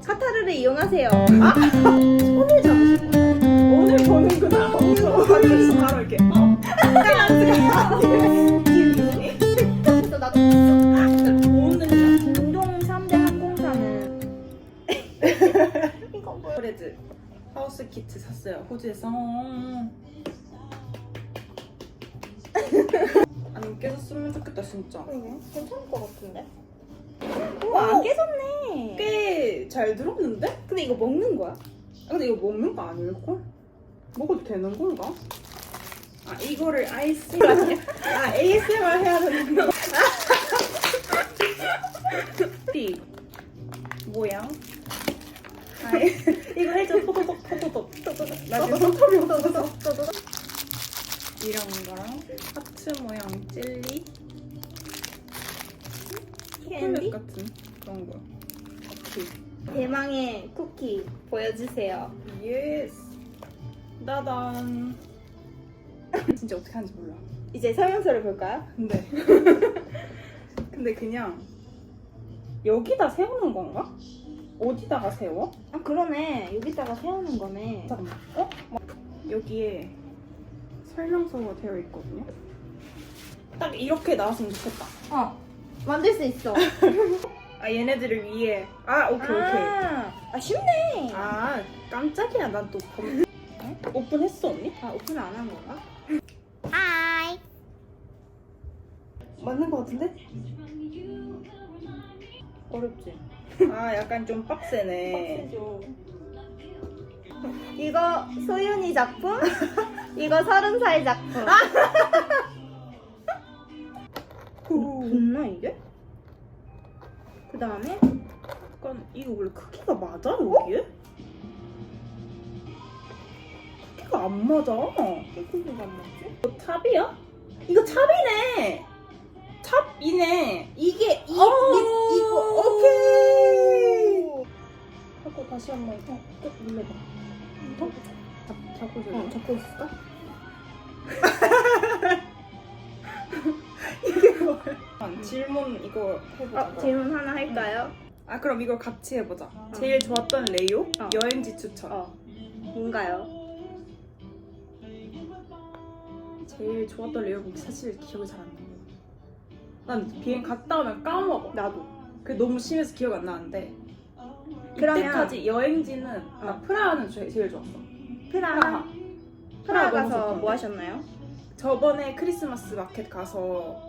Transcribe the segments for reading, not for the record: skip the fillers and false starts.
카타르를 이용하세요. 손을 잡으신 거야. 오늘 보는구나. 바로 바로 이렇게. 그래서 나도 오는 운동 3대 항공사는 이거 뭐야? 브레드 하우스 키트 샀어요. 호주에서. 안 깨졌으면 좋겠다 진짜. 괜찮을 것 같은데? 우와, 안 깨졌네. 꽤 잘 들었는데? 근데 이거 먹는 거야? 아, 근데 이거 먹는 거 아닐걸? 먹어도 되는 건가? 아 이거를 ASMR 아 ASMR 해야 되는 거. 띠 모양. 아, 이거 해줘. 토도독 나 지금 손톱이 없어서. 이런 거랑 하트 모양 젤리 초콜릿 캔디? 같은 그런 거. 대망의 쿠키 보여주세요. 예스. 따단. 진짜 어떻게 하는지 몰라. 이제 설명서를 볼까요? 근데 그냥 여기다 세우는 건가? 어디다가 세워? 아 그러네. 여기다가 세우는 거네. 잠깐만. 어? 여기에 설명서가 되어 있거든요. 딱 이렇게 나왔으면 좋겠다. 만들 수 있어. 아 얘네들을 위해. 아 오케이. 아 쉽네. 아 깜짝이야. 난 또 오픈했어 언니? 아 오픈 안 한 건가? 맞는 거 같은데? 어렵지. 아 약간 좀 빡세네. 빡세죠. 이거 소윤이 작품, 이거 30살 작품. 붙나 이게? 그 다음에 약간 이거 원래 크기가 맞아 여기에? 크기가 안 맞아. 크기가 안 맞지? 이거 탑이야? 이거 탑이네. 탑이네. 이게 이거 오케이. 하고 다시 한번 꾹 눌러봐. 잡고 있어. 잡고 있을까? 이게 뭐야? 질문 이거 해보자. 질문 하나 할까요? 아 그럼 이걸 같이 해보자. 제일 좋았던 레이오? 어. 여행지 추천. 뭔가요? 제일 좋았던 레이오 사실 기억이 잘 안 나. 난 비행 갔다 오면 까먹어. 나도. 그게 너무 심해서 기억 안 나는데 그러면- 이때까지 여행지는 나 프라하는 제일 좋았어. 프라하 프라하 너무 가서 좋던데. 뭐 하셨나요? 저번에 크리스마스 마켓 가서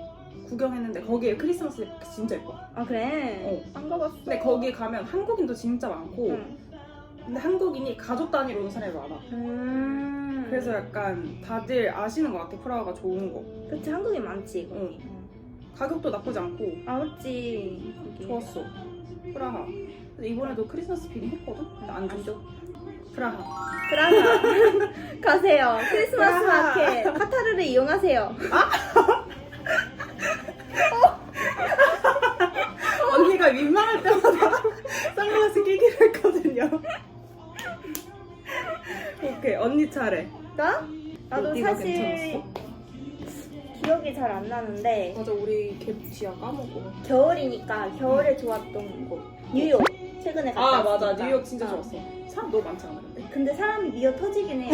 구경했는데 거기에 크리스마스 마켓 진짜 예뻐. 아 그래? 안 가봤어. 근데 거기 가면 한국인도 진짜 많고 응. 근데 한국인이 가족 단위로 오는 사람이 많아. 그래서 약간 다들 아시는 것 같아. 프라하가 좋은 거. 그치 한국인 많지 이거. 응. 가격도 나쁘지 않고 아 맞지. 거기. 좋았어. 프라하. 근데 이번에도 크리스마스 비행 했거든? 근데 안 줘. 프라하. 프라하 가세요. 크리스마스 프라하. 마켓 카타르를 이용하세요. 언니가 민망할 때마다 선글라스 끼기로 했거든요. 오케이, 언니 차례. 나도 어디가 사실 괜찮았어? 기억이 잘 안 나는데 맞아, 우리 갭지야 까먹어. 겨울이니까 겨울에 좋았던 곳 뉴욕. 최근에 갔다 아 맞아, 왔으니까. 뉴욕 진짜 좋았어. 사람 너무 많지 않아 근데? 근데 사람이 미어 터지긴 해요.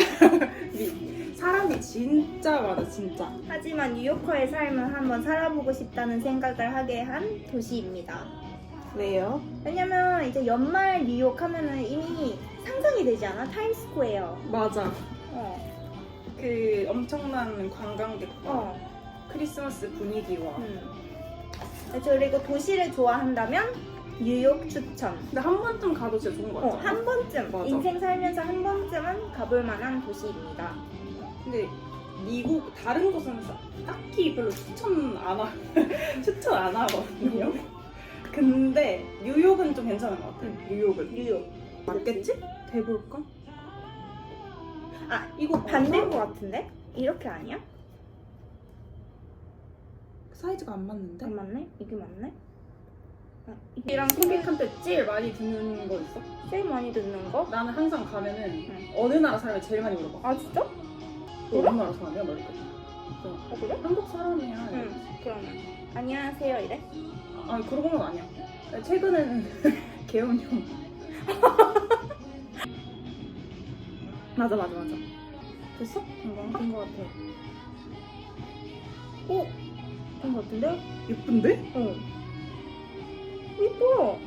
사람이 진짜 많아 진짜. 하지만 뉴요커의 삶을 한번 살아보고 싶다는 생각을 하게 한 도시입니다. 왜요? 왜냐면 이제 연말 뉴욕 하면은 이미 상상이 되지 않아? 타임스퀘어. 맞아. 어. 그 엄청난 관광객과 크리스마스 분위기와. 그리고 도시를 좋아한다면 뉴욕 추천. 근데 한 번쯤 가도 진짜 좋은 것 같아. 한 번쯤 맞아. 인생 살면서 한 번쯤은 가볼 만한 도시입니다. 근데 미국 다른 곳은 딱히 별로 추천 안 하거든요. 근데 뉴욕은 좀 괜찮은 것 같아. 뉴욕은. 뉴욕 맞겠지? 대볼까? 아 이거 반대인 것 같은데? 이렇게 아니야? 사이즈가 안 맞는데? 안 맞네? 이게 맞네? 아, 이랑 소개한테 제일 많이 듣는 거 있어? 제일 많이 듣는 거? 나는 항상 가면은 응. 어느 나라 사람이 제일 많이 물어봐. 아 진짜? 너 어느 나라 사람이야? 너 이렇게. 그래? 한국 사람이야. 응 그러면 안녕하세요 이래? 아 그런 건 아니야. 최근에는 개운형 맞아 맞아 맞아. 됐어? 이건가? 된 것 같아. 오! 된 것 같은데? 예쁜데? 어. 이뻐.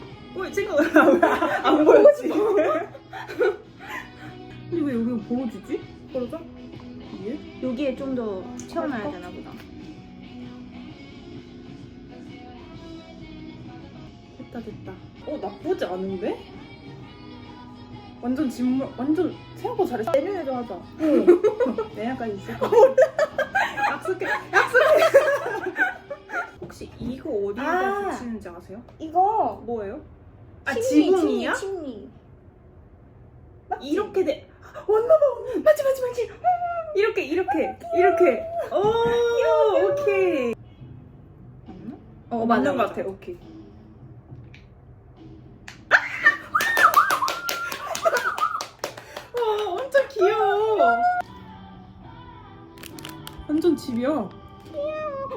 생각 안 보였지? 근데 왜 여기가 벌어지지? 그러죠? 이게? 여기에 좀 더 채워놔야 되나 보다. 됐다. 나쁘지 않은데? 완전 생각보다 잘했어. 내년에도 하자. 내년까지 있을 거야. 약속해. 혹시 이거 어디에다 아. 붙이는지 아세요? 이거 뭐예요? 침리. 이렇게 돼. 왔나봐. 맞지. 이렇게. 오, 오케이. 맞는 것 같아. 오케이. 와, 엄청 귀여워. 완전 집이야.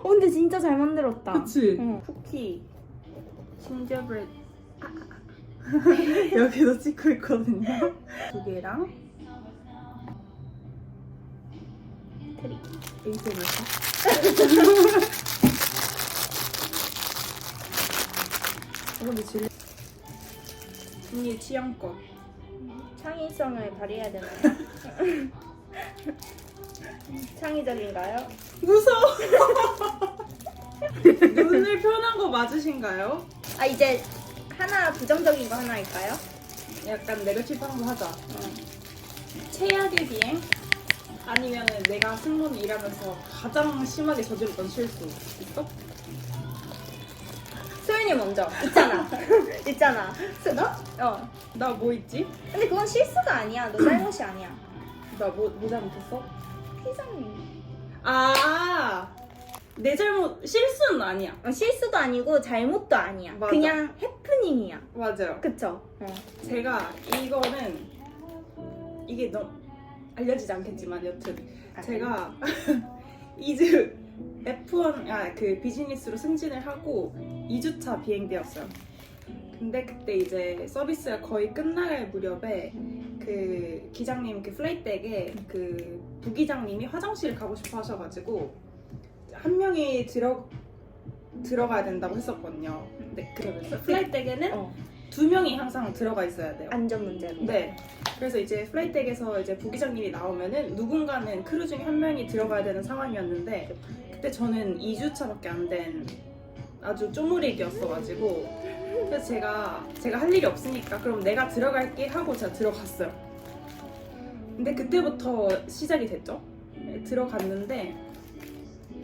근데 진짜 잘 만들었다. 그치? 응. 쿠키, 진저브레드. 여기도 찍고 있거든요. 두 개랑 트리. ASMR. 근데 언니 취향껏. 창의성을 발휘해야 되나요? 창의적인가요? 무서워. 눈을 펴는 거 맞으신가요? 아 이제 하나 부정적인 거 하나 할까요? 약간 네거티브한 거 하자. 최악의 비행? 아니면 내가 승무원 일하면서 가장 심하게 저질렀던 실수 있어? 소윤이 먼저. 있잖아. 나? 어. 나 뭐 있지? 근데 그건 실수가 아니야. 너 잘못이 아니야. 나 뭐 잘못했어? 피자님. 내 잘못, 실수는 아니야. 실수도 아니고 잘못도 아니야. 맞아. 그냥 해프닝이야. 맞아요. 그쵸? 제가 이게 너무 알려지지 않겠지만 여튼 제가 이제 F1 그 비즈니스로 승진을 하고 2주차 비행대였어요. 근데 그때 이제 서비스가 거의 끝날 무렵에 그 기장님 그 플라이트 덱에 그 부기장님이 화장실 가고 싶어 하셔가지고 한 명이 들어가야 된다고 했었거든요. 근데 그래서 플라이트 덱에는 두 명이 항상 들어가 있어야 돼요. 안전 문제로. 네. 그래서 이제 플라이트 덱에서 이제 부기장님이 나오면은 누군가는 크루 중에 한 명이 들어가야 되는 상황이었는데 그때 저는 2주차밖에 안 된 아주 쪼무리기였어가지고 그래서 제가 할 일이 없으니까 그럼 내가 들어갈게 하고 제가 들어갔어요. 근데 그때부터 시작이 됐죠. 들어갔는데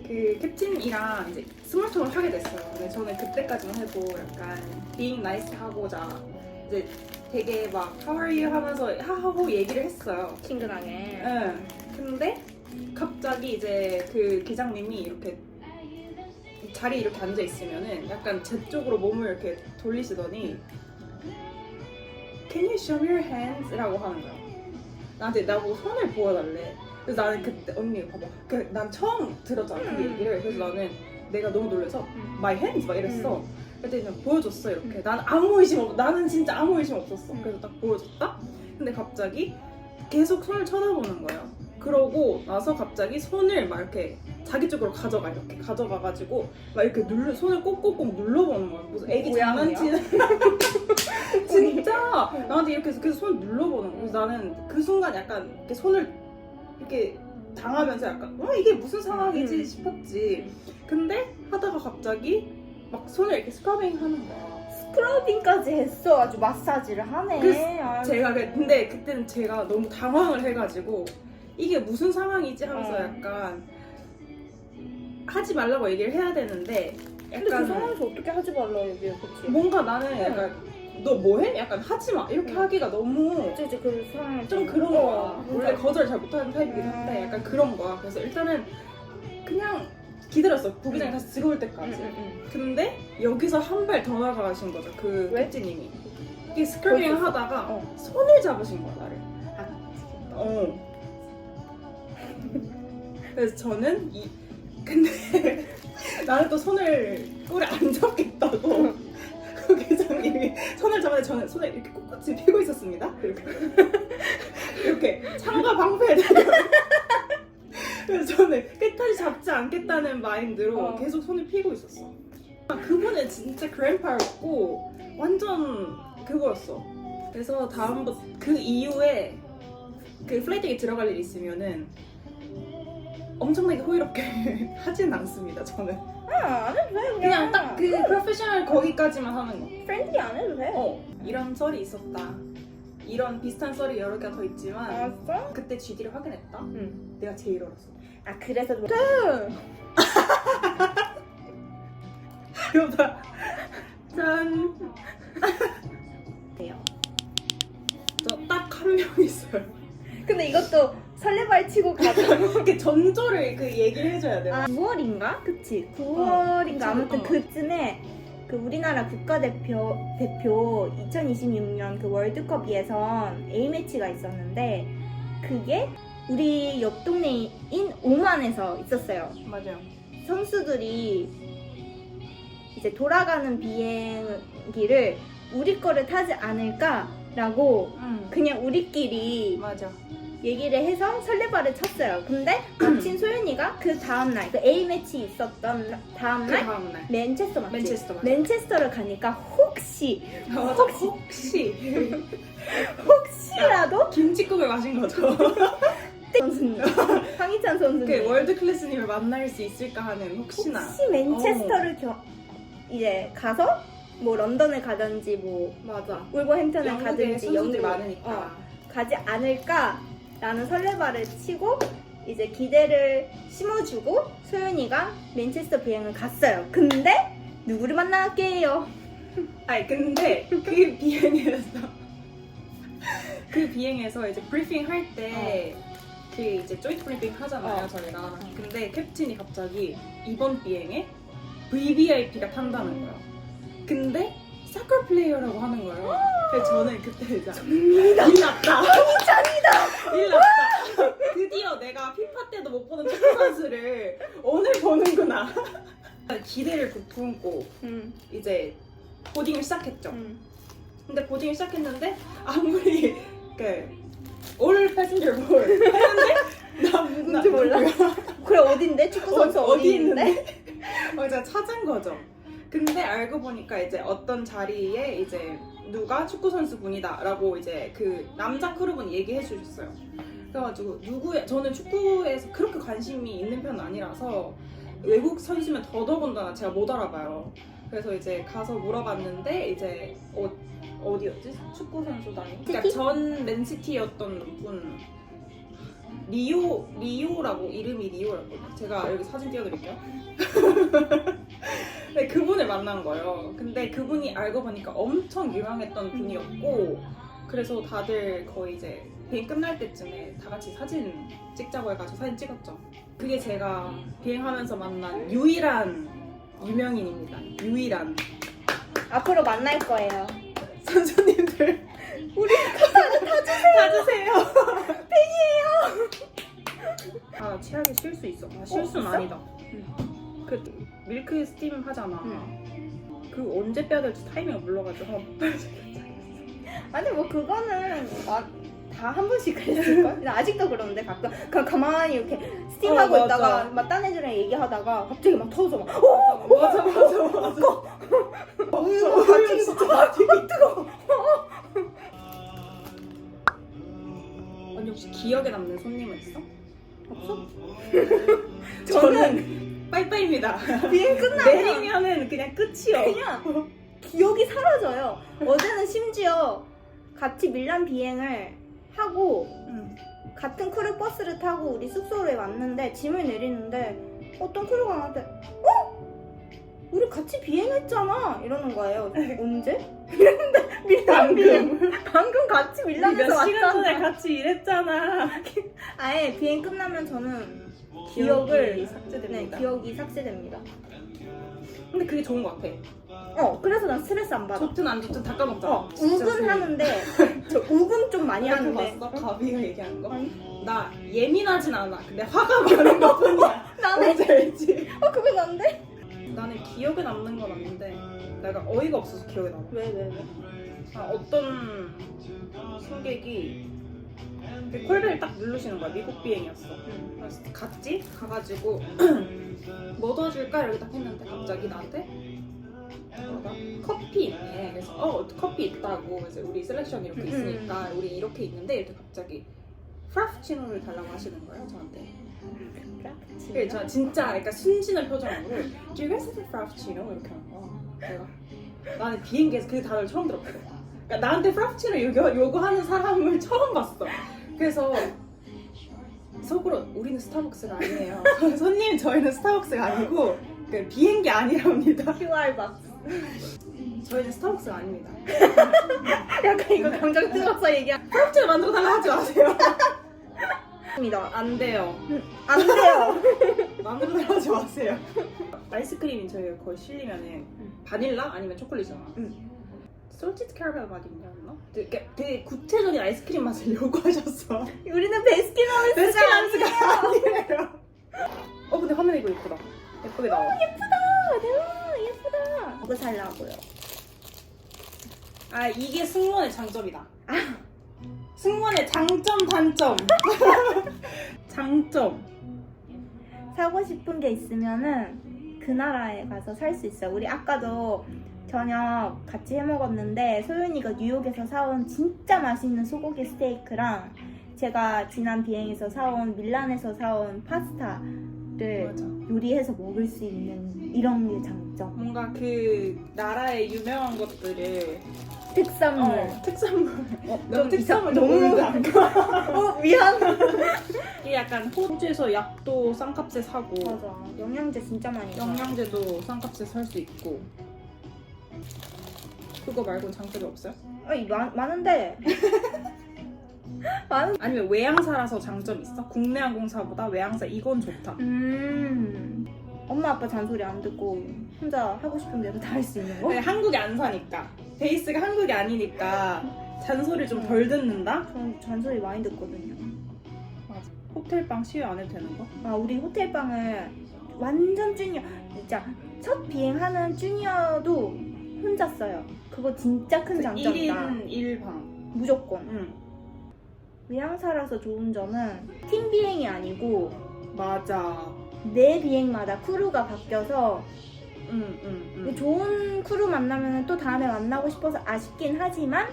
그 캡틴이랑 이제 스몰톡을 하게 됐어요. 근데 저는 그때까지만 해도 약간 being nice 하고자 이제 되게 막 how are you 하면서 하하호 얘기를 했어요. 친근하게. 응. 근데 갑자기 이제 그 기장님이 이렇게 자리에 이렇게 앉아 있으면은 약간 제 쪽으로 몸을 이렇게 돌리시더니 Can you show me your hands? 라고 하는 거야. 나한테 나보고 손을 보여달래. 그래서 나는 그때 언니 봐봐. 난 처음 들었잖아 그 얘기를. 그래서 나는 내가 너무 놀라서 My hands 막 이랬어. 그때 그냥 보여줬어 이렇게. 나는 진짜 아무 의심 없었어. 그래서 딱 보여줬다. 근데 갑자기 계속 손을 쳐다보는 거예요. 그러고 나서 갑자기 손을 막 이렇게 자기 쪽으로 이렇게 가져가가지고 막 이렇게 손을 꼭꼭꼭 눌러보는 거야. 무슨 애기 장난치는 진짜 나한테 이렇게 계속 손을 눌러보는 거야. 그래서 나는 그 순간 약간 이렇게 손을 이렇게 당하면서 약간 이게 무슨 상황이지 싶었지. 근데 하다가 갑자기 막 손을 이렇게 스크러빙 하는 거야. 스크러빙까지 했어. 아주 마사지를 하네. 근데 그때는 제가 너무 당황을 해가지고 이게 무슨 상황이지 하면서 약간 하지 말라고 얘기를 해야 되는데 근데 그 상황에서 어떻게 하지 말라 얘기해, 그치? 뭔가 나는 약간 너 뭐해? 약간 하지마 이렇게 하기가 너무 그치, 그 상황에 좀 그런 거야. 원래 거절 잘 못하는 타입이긴 한데 약간 그런 거야. 그래서 일단은 그냥 기다렸어. 부기장이 다시 들어올 때까지. 근데 여기서 한 발 더 나가신 거죠. 그 왜? 캡틴님이 이게 스크래밍 하다가 손을 잡으신 거야 나를. 그래서 저는 근데 나는 또 손을 꼴에 안 잡겠다고 그 계장님이 선생님이 손을 잡았는데 저는 손을 이렇게 꿋꿋이 펴고 있었습니다. 이렇게 창과 방패를 들고 그래서 저는 끝까지 잡지 않겠다는 마인드로 계속 손을 펴고 있었어. 그분은 진짜 그랜파였고 완전 그거였어. 그래서 다음부터 그 이후에 그 플라이트에 들어갈 일 있으면은 엄청나게 호의롭게 하진 않습니다. 저는 안 해도 돼 그냥 딱 그 프로페셔널 거기까지만 하는 거. 프렌드리 안 해도 돼. 이런 썰이 있었다. 이런 비슷한 썰이 여러 개가 더 있지만 알았어? 그때 GD를 확인했다. 응. 내가 제일 어렸어. 아 그래서 그러다 짠. 돼요. 저 딱 한 명 있어요. 근데 이것도 설레발 치고 가자. 이렇게 전조를 그 얘기를 해줘야 돼요. 9월인가? 그치? 9월인가 아무튼 그쯤에 그 우리나라 국가대표 2026년 그 월드컵 예선 A매치가 있었는데 그게 우리 옆 동네인 오만에서 있었어요. 맞아요. 선수들이 이제 돌아가는 비행기를 우리 거를 타지 않을까라고 그냥 우리끼리 맞아. 얘기를 해서 설레발을 쳤어요. 근데 마침 소연이가 그 다음날 그 A매치 있었던 그 다음날 다음날 맨체스터 맞지? 맨체스터 맞아. 맨체스터를 가니까 혹시라도 김치국을 마신 거죠. 선수님 황희찬 선수님 그 월드 클래스님을 만날 수 있을까 하는 혹시나. 혹시 맨체스터를 이제 가서 뭐 런던을 가든지 뭐 맞아. 울버햄튼을 영국에 가든지 선수들이 많으니까. 가지 않을까라는 설레발을 치고 이제 기대를 심어주고 소연이가 맨체스터 비행을 갔어요. 근데 누구를 만나게요? 아니 근데 그 비행에서 이제 브리핑 할 때 그 이제 조인트 브리핑 하잖아요 저희가. 근데 캡틴이 갑자기 이번 비행에 VVIP가 탄다는 거야. 근데 사커 플레이어라고 하는 거예요. 그래서 저는 그때 이제 일 났다. 일 났다. 드디어 내가 피파 때도 못 보는 축구 선수를 오늘 보는구나. 기대를 품고 이제 보딩을 시작했죠. 근데 보딩을 시작했는데 아무리 올 패신저 볼 했는데 난 누군지 몰라. 그래 어딘데? 축구 선수 어디 있는데? 제가 찾은 거죠. 근데 알고 보니까 이제 어떤 자리에 이제 누가 축구 선수 분이다라고 이제 그 남자 크루분이 얘기해 주셨어요. 그래가지고 저는 축구에서 그렇게 관심이 있는 편은 아니라서 외국 선수면 더더군다나 제가 못 알아봐요. 그래서 이제 가서 물어봤는데 이제 어디였지? 축구 선수단이? 그러니까 전 맨시티였던 분 리오라고 이름이 리오였거든요. 제가 여기 사진 띄워드릴게요. 네, 그분을 만난 거예요. 근데 그분이 알고 보니까 엄청 유명했던 분이었고 그래서 다들 거의 이제 비행 끝날 때쯤에 다 같이 사진 찍자고 해가지고 사진 찍었죠. 그게 제가 비행하면서 만난 유일한 유명인입니다. 유일한. 앞으로 만날 거예요. 선수님들 우리 카메라 타주세요. 팬이에요. 아 치약에 쉴 수 있어. 실수는 있어? 아니다. 그 밀크 스팀 하잖아. 그 언제 빼야 될지 타이밍을 몰라가지고 아니 뭐 그거는 다 한 번씩 그랬을걸? 나 아직도 그러는데 가끔 가만히 이렇게 스팀하고 맞아. 있다가 막 딴 애들이랑 얘기하다가 갑자기 막 터져 막 맞아. 이거 같이 진짜 뜨거워. 언니 혹시 기억에 남는 손님은 있어? 없어? 저는 빠이빠이입니다. 비행 끝나면 내리면은 그냥 끝이요. 그냥 기억이 사라져요. 어제는 심지어 같이 밀란 비행을 하고 같은 크루 버스를 타고 우리 숙소에 왔는데 짐을 내리는데 어떤 크루가 나한테 우리 같이 비행했잖아 이러는 거예요. 언제? 이랬는데 밀란 비행 방금 같이 밀란에서 몇 시간 전에 왔잖아. 같이 일했잖아. 아예 비행 끝나면 저는 기억이 삭제됩니다. 네, 기억이 삭제됩니다. 근데 그게 좋은 것 같아. 그래서 난 스트레스 안 받아. 좋든 안 좋든 다 까먹잖아. 우근 하는데 저 우근 좀 많이 하는데 봤어? 가비가 얘기하는 거? 아니. 나 예민하진 않아. 근데 화가 나는 것 뿐이야. 나는 뭔지 알지? 그거 난데? 나는 기억에 남는 건 없는데 내가 어이가 없어서 기억에 남아. 왜? 어떤 승객이 콜벨을 딱 누르시는 거야. 미국 비행이었어. 그래서 갔지? 가가지고 뭐 도와줄까? 이렇게 딱 했는데 갑자기 나한테 뭐다? 커피 있네. 그래서 커피 있다고. 그래서 우리 셀렉션 이렇게 있으니까 우리 이렇게 있는데 이렇게 갑자기 프라푸치노를 달라고 하시는 거예요 저한테. 그래서 저 진짜 그러니까 순진한 표정으로 Do you guys have a frappuccino? 이렇게 하는 거야. 내가 나는 비행기에서 그 단어를 처음 들었거든. 그러니까 나한테 프라푸치노 요구하는 사람을 처음 봤어. 그래서 속으로 우리는 스타벅스가 아니에요. 손님 저희는 스타벅스가 아니고 그 비행기 아니랍니다. QR 박스. 저희는 스타벅스가 아닙니다. 약간 이거 감정 뜨거워서 얘기한. 프라푸치노 만들어 달라 하지 마세요. 입니다. 안 돼요. 안 돼요. 만들어 달라 하지 마세요. 아이스크림이 저희 거의 실리면은 바닐라 아니면 초콜릿이잖아. 솔티드 캐러멜 맛이 있나? 되게 구체적인 아이스크림 맛을 요구하셨어. 우리는 베스킨라빈스가 아니에요. 근데 화면에 이거 예쁘다. 예쁘게 나와. 예쁘다. 이거 살라고요. 아 이게 승무원의 장점이다. 승무원의 장점 단점. 장점. 사고 싶은 게 있으면은 그 나라에 가서 살 수 있어요. 우리 아까도 저녁 같이 해 먹었는데 소윤이가 뉴욕에서 사온 진짜 맛있는 소고기 스테이크랑 제가 지난 비행에서 사온 밀란에서 사온 파스타를 맞아. 요리해서 먹을 수 있는 이런 게 장점. 뭔가 그 나라의 유명한 것들을 특산물. 특산물. 좀 특산물 너무 미안. 이게 약간 호주에서 약도 싼값에 사고 맞아. 영양제 진짜 많이 사. 영양제도 싼값에 살 수 있고. 그거 말고 장점이 없어요? 아니 많은데. 아니면 외항사라서 장점 있어? 국내 항공사보다 외항사 이건 좋다. 엄마 아빠 잔소리 안 듣고 혼자 하고 싶은 대로 다 할 수 있는 거? 근데 한국에 안 사니까 베이스가 한국이 아니니까 잔소리 좀 덜 듣는다? 전 잔소리 많이 듣거든요. 맞아. 호텔방 시유 안 해도 되는 거? 아 우리 호텔방을 완전 주니어 진짜 첫 비행하는 주니어도 혼자 써요. 그거 진짜 큰 장점이다. 1인 1방. 무조건. 응. 외항사라서 좋은 점은 팀 비행이 아니고 맞아. 내 비행마다 크루가 바뀌어서 응. 좋은 크루 만나면 또 다음에 만나고 싶어서 아쉽긴 하지만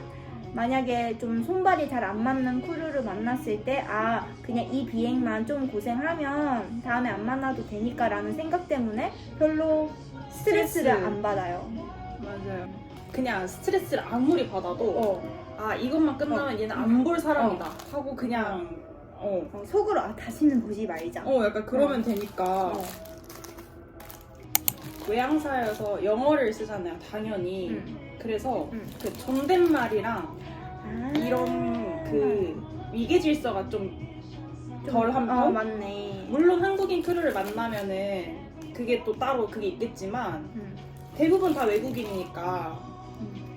만약에 좀 손발이 잘 안 맞는 크루를 만났을 때 아 그냥 이 비행만 좀 고생하면 다음에 안 만나도 되니까 라는 생각 때문에 별로 스트레스를 안 받아요. 맞아요. 그냥 스트레스를 아무리 받아도 아 이것만 끝나면 얘는 안 볼 사람이다 하고 그냥 속으로 아 다시는 보지 말자. 약간 그러면 되니까 외항사여서 영어를 쓰잖아요 당연히. 그래서 그 존댓말이랑 이런 그 위계 질서가 좀 덜한 편? 맞네. 물론 한국인 크루를 만나면은 그게 또 따로 그게 있겠지만 대부분 다 외국인이니까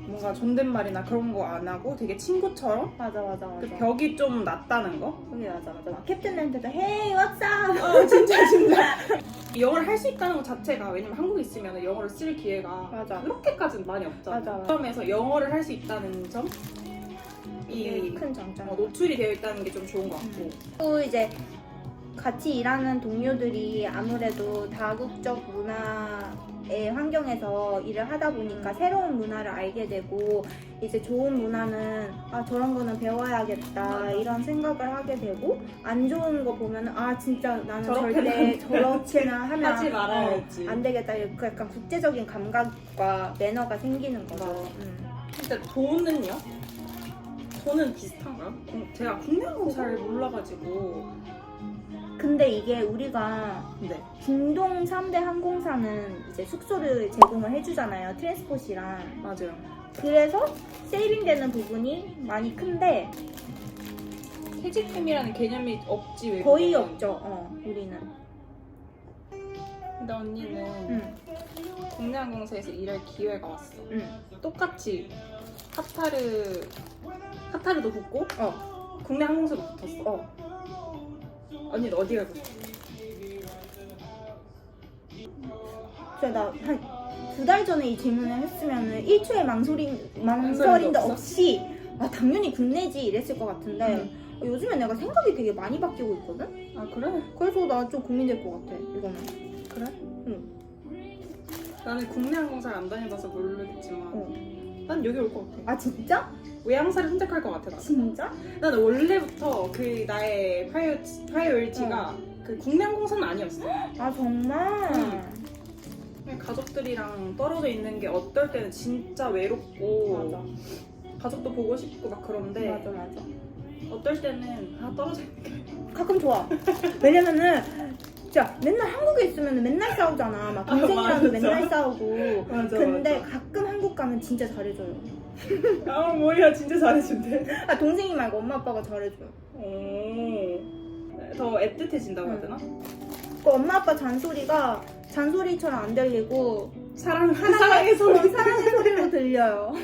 뭔가 존댓말이나 그런 거 안 하고 되게 친구처럼 맞아. 그 벽이 좀 낮다는 거? 그게 맞아. 캡틴한테도 헤이 왓츠업 진짜 영어를 할 수 있다는 것 자체가 왜냐면 한국에 있으면 영어를 쓸 기회가 맞아. 그렇게까지는 많이 없잖아. 맞아. 그러면서 영어를 할 수 있다는 점? 이 큰 장점. 노출이 되어 있다는 게 좀 좋은 것 같고. 또 이제 같이 일하는 동료들이 아무래도 다국적 문화의 환경에서 일을 하다 보니까 새로운 문화를 알게 되고 이제 좋은 문화는 아 저런 거는 배워야겠다 이런 생각을 하게 되고 안 좋은 거 보면 아 진짜 나는 절대 저렇게나 하면 하지 말아야지. 안 되겠다 이렇게 약간 국제적인 감각과 매너가 생기는 거죠. 근데 돈은요? 돈은 비슷한가요? 제가 국내 항공사를 몰라가지고. 근데 이게 우리가 네. 중동 3대 항공사는 이제 숙소를 제공을 해주잖아요. 트랜스포시랑. 맞아요. 그래서 세이빙되는 부분이 많이 큰데 퇴직금이라는 개념이 없지 외국에. 거의 없죠. 우리는. 근데 언니는 국내 항공사에서 일할 기회가 왔어. 똑같이 카타르도 붙고 국내 항공사도 붙었어. 언니는 어디 가고 싶어? 나 한 2달 전에 이 질문을 했으면은 1초의 망설임도 망설임도 없이 아 당연히 국내지 이랬을 것 같은데 요즘에 내가 생각이 되게 많이 바뀌고 있거든? 아 그래? 그래서 나 좀 고민될 것 같아 이거는. 그래? 응. 나는 국내 항공사를 안 다녀봐서 모르겠지만 난 여기 올 것 같아. 아 진짜? 외항사를 선택할 것 같아. 나는. 진짜? 나는 원래부터 그 나의 프라이어리티가 그 국내 항공사는 아니었어. 아 정말? 그냥 가족들이랑 떨어져 있는 게 어떨 때는 진짜 외롭고 맞아. 가족도 보고 싶고 막 그런데 맞아 맞아. 어떨 때는 떨어져 있는 게 가끔 좋아. 왜냐면은 진짜 맨날 한국에 있으면 맨날 싸우잖아. 막 동생이랑도 맞아. 맨날 싸우고. 맞아, 근데 맞아. 가끔 한국 가면 진짜 잘해줘요. 아 뭐야 진짜 잘해준대. 아 동생이 말고 엄마 아빠가 잘해줘요. 더 애틋해진다고 해야 되나? 그 엄마 아빠 잔소리처럼 안 들리고 사랑의 소리. 사랑의 소리로 들려요.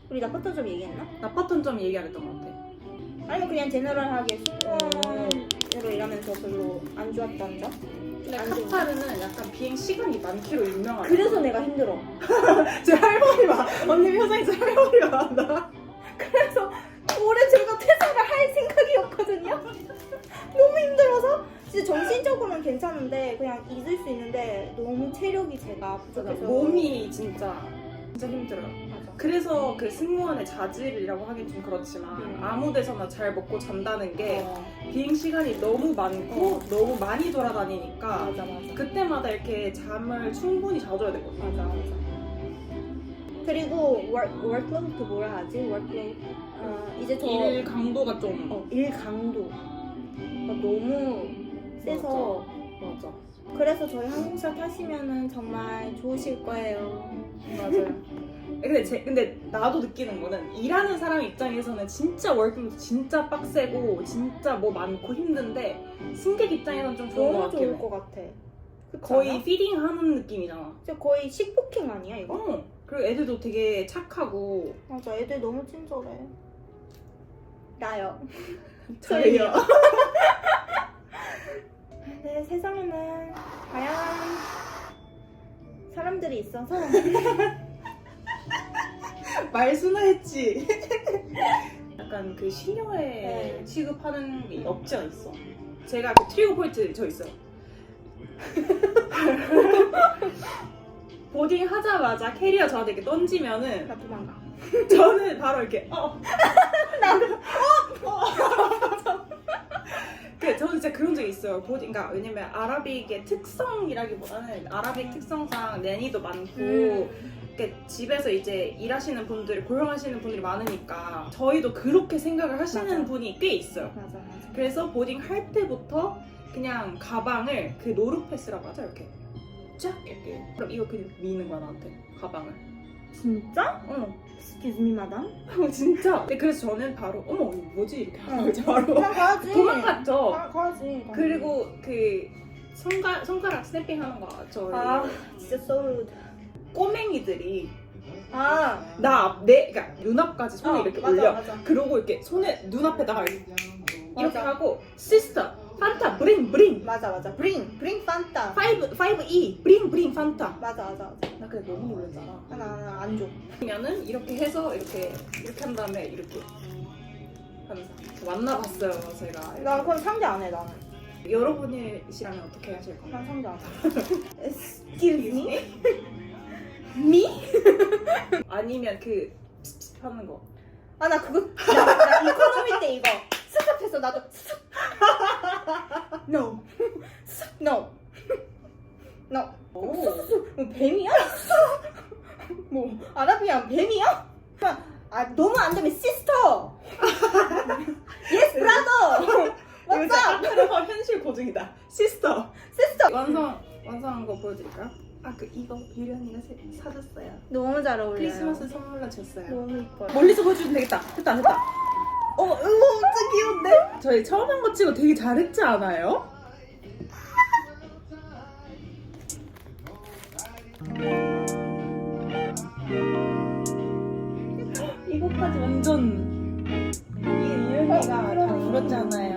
우리 나빴던 점 얘기했나? 나빴던 점 얘기 안 했던 것 같아. 아니면 그냥 제너럴하게 으로 일하면서 별로 안 좋았던 점? 근데 안 좋은 카타르는 약간 비행 시간이 많기로 유명하다. 그래서 내가 힘들어. 제 할머니가 언니 표정이 제 할머니가 나온다. 그래서 올해 제가 퇴사를 할 생각이었거든요. 너무 힘들어서 진짜 정신적으로는 괜찮은데 그냥 잊을 수 있는데 너무 체력이 제가 부족해서 몸이 진짜 힘들어요. 맞아. 그래서 그 승무원의 자질이라고 하긴 좀 그렇지만 아무 데서나 잘 먹고 잔다는 게 비행 시간이 너무 많고 너무 많이 돌아다니니까 맞아. 그때마다 이렇게 잠을 충분히 자줘야 되거든요. 맞아. 그리고 workload 그 뭐라 하지? workload 이제 저 일 강도가 좀 일 강도가 너무 세서 맞아. 그래서 저희 항공사 타시면은 정말 좋으실 거예요. 맞아요. 근데 나도 느끼는 거는 일하는 사람 입장에서는 진짜 월급도 진짜 빡세고 진짜 뭐 많고 힘든데 승객 입장에서는 좀 좋은 것 너무 같긴 좋을 해. 것 같아. 그치 거의 않아? 피딩하는 느낌이잖아. 진짜 거의 식부킹 아니야 이거? 그리고 애들도 되게 착하고 맞아, 애들 너무 친절해. 나요. 저희요. 네, 세상에는 다양한 사람들이 있어서 말 순화했지. 약간 그 시녀에 네. 취급하는 게 없지 않아 있어. 제가 그 트리거 포인트 저 있어요. 보딩 하자마자 캐리어 저한테 이렇게 던지면은 나 도망가. 저는 바로 이렇게 저는 진짜 그런 적이 있어요. 그러니까 왜냐면 아라빅의 특성이라기보다는 아라빅 특성상 내니도 많고 이렇게 집에서 이제 일하시는 분들, 고용하시는 분들이 많으니까 저희도 그렇게 생각을 하시는 맞아. 분이 꽤 있어요. 맞아. 그래서 보딩 할 때부터 그냥 가방을 그 노루패스라고 하죠, 이렇게 쫙 이렇게. 그럼 이거 그냥 미는 거야 나한테 가방을. 진짜? 응. Excuse me, madam. 진짜. 근데 그래서 저는 바로 어머 이거 뭐지 이렇게 하고 이제 바로 그냥 가야지. 도망갔죠. 가야지. 그리고 그 손가락 스냅핑하는 거 저희 진짜 so rude. 꼬맹이들이 아, 그러니까 눈앞까지 손을 이렇게 맞아, 올려. 맞아. 그러고 이렇게 손에 눈앞에다가 이렇게 맞아. 하고 시스터 판타 브링 맞아. Bring Fanta. 5E 브링 판타. 맞아. 나 그래 너무 놀랐잖아. 나 안 줘. 그러면은 이렇게 해서 이렇게 한 다음에 이렇게 하면서 만나봤어요 제가. 나 그럼 상대 안 해, 나는. 여러분이시라면 어떻게 하실 건가요? 난 상대 안 해. Excuse me? Me? 아니면 그 하는 거. 아, 나 그거. 나 이코노미 때 이거. 스탑했어, 나도. No. No. No. 오. 뭐 뱀이야? 뭐 아라비안 뱀이야? 너무 안 되면 시스터. Yes, brother. What's up? 카르마 현실 고증이다. 시스터. 완성한 거 보여드릴까요? 이거 유리 언니가 사줬어요. 너무 잘 어울려요. 크리스마스 선물로 줬어요. 너무 이뻐요. 멀리서 보여주면 되겠다. 됐다. 진짜 귀여운데? 저희 처음 한 거 치고 되게 잘했지 않아요? 이것까지 완전 이게 유연이가 다 불었잖아요.